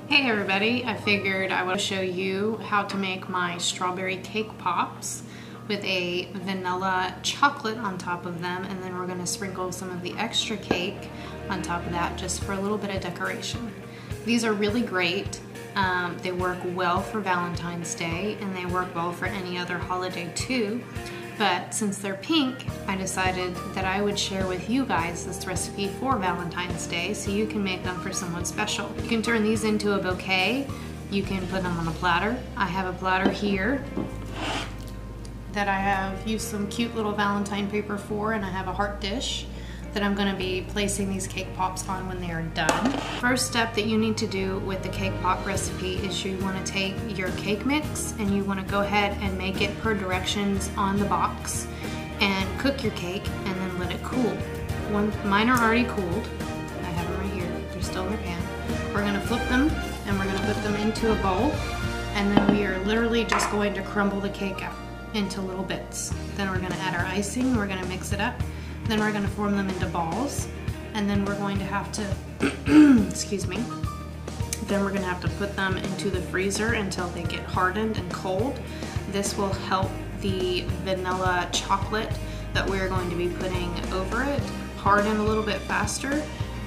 Hey everybody, I figured I would show you how to make my strawberry cake pops with a vanilla chocolate on top of them, and then we're going to sprinkle some of the extra cake on top of that just for a little bit of decoration. These are really great. They work well for Valentine's Day and they work well for any other holiday too. But since they're pink, I decided that I would share with you guys this recipe for Valentine's Day so you can make them for someone special. You can turn these into a bouquet. You can put them on a platter. I have a platter here that I have used some cute little Valentine paper for, and I have a heart dish that I'm going to be placing these cake pops on when they are done. First step that you need to do with the cake pop recipe is you want to take your cake mix and you want to go ahead and make it per directions on the box and cook your cake and then let it cool. Mine are already cooled. I have them right here. They're still in their pan. We're going to flip them and we're going to put them into a bowl, and then we are literally just going to crumble the cake out into little bits. Then we're going to add our icing. We're going to mix it up. Then we're going to form them into balls, and then we're going to have to, excuse me, then we're going to have to put them into the freezer until they get hardened and cold. This will help the vanilla chocolate that we're going to be putting over it harden a little bit faster.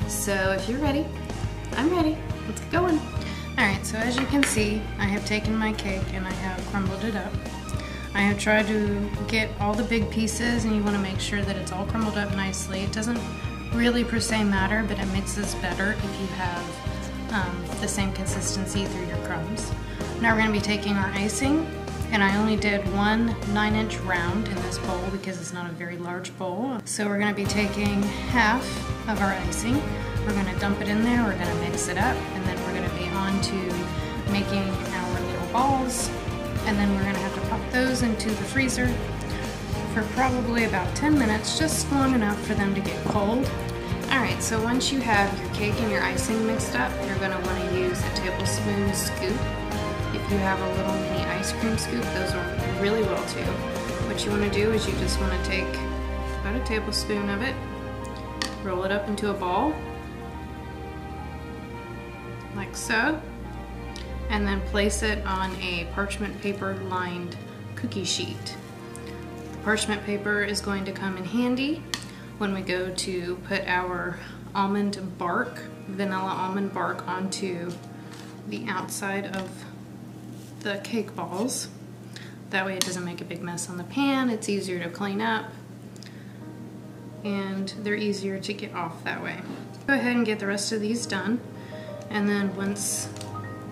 So if you're ready, I'm ready. Let's get going. Alright, so as you can see, I have taken my cake and I have crumbled it up. I have tried to get all the big pieces, and you want to make sure that it's all crumbled up nicely. It doesn't really per se matter, but it mixes better if you have the same consistency through your crumbs. Now we're going to be taking our icing, and I only did one 9-inch round in this bowl because it's not a very large bowl. So we're going to be taking half of our icing. We're going to dump it in there, we're going to mix it up, and then we're going to be on to making our little balls. And then we're going to have to pop those into the freezer for probably about 10 minutes, just long enough for them to get cold. Alright, so once you have your cake and your icing mixed up, you're going to want to use a tablespoon scoop. If you have a little mini ice cream scoop, those work really well too. What you want to do is you just want to take about a tablespoon of it, roll it up into a ball, like so, and then place it on a parchment paper lined cookie sheet. The parchment paper is going to come in handy when we go to put our almond bark, vanilla almond bark, onto the outside of the cake balls. That way it doesn't make a big mess on the pan, it's easier to clean up, and they're easier to get off that way. Go ahead and get the rest of these done, and then once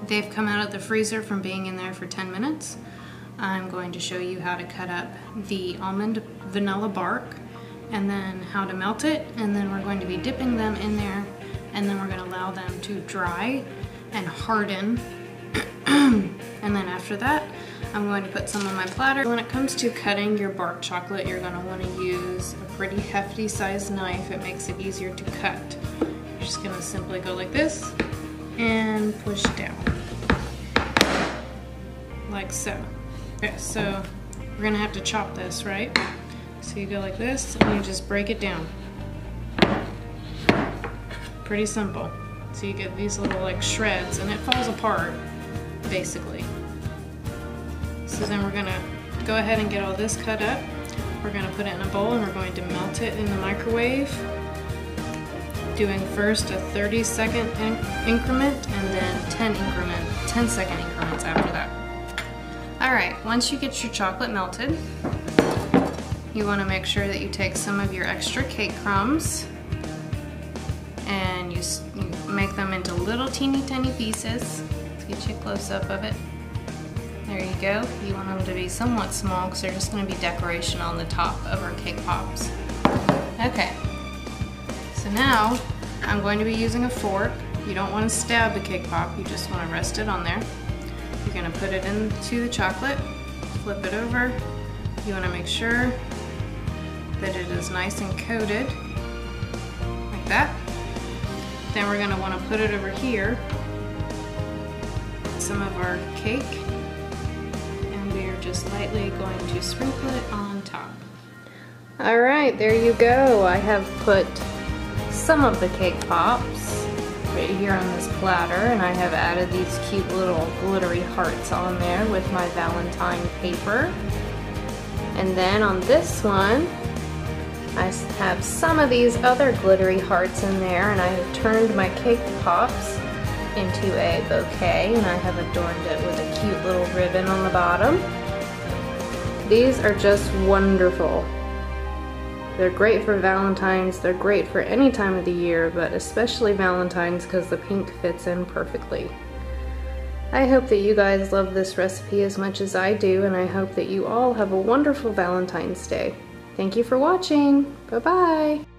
they've come out of the freezer from being in there for 10 minutes, I'm going to show you how to cut up the almond vanilla bark and then how to melt it, and then we're going to be dipping them in there, and then we're going to allow them to dry and harden. And then after that, I'm going to put some on my platter. When it comes to cutting your bark chocolate, you're going to want to use a pretty hefty sized knife. It makes it easier to cut. You're just going to simply go like this and push down, like so. Okay, so we're gonna have to chop this, right? So you go like this and you just break it down. Pretty simple. So you get these little like shreds and it falls apart, basically. So then we're gonna go ahead and get all this cut up. We're gonna put it in a bowl and we're going to melt it in the microwave, doing first a 30-second increment and then 10-second increments after that. Alright, once you get your chocolate melted, you want to make sure that you take some of your extra cake crumbs and you make them into little teeny tiny pieces. Let's get you a close-up of it. There you go. You want them to be somewhat small because they're just going to be decoration on the top of our cake pops. Okay. So now, I'm going to be using a fork. You don't want to stab the cake pop, you just want to rest it on there. You're going to put it into the chocolate, flip it over. You want to make sure that it is nice and coated, like that. Then we're going to want to put it over here, some of our cake, and we are just lightly going to sprinkle it on top. Alright, there you go. I have put some of the cake pops right here on this platter, and I have added these cute little glittery hearts on there with my Valentine paper. And then on this one, I have some of these other glittery hearts in there, and I have turned my cake pops into a bouquet, and I have adorned it with a cute little ribbon on the bottom. These are just wonderful. They're great for Valentine's, they're great for any time of the year, but especially Valentine's because the pink fits in perfectly. I hope that you guys love this recipe as much as I do, and I hope that you all have a wonderful Valentine's Day. Thank you for watching. Bye-bye.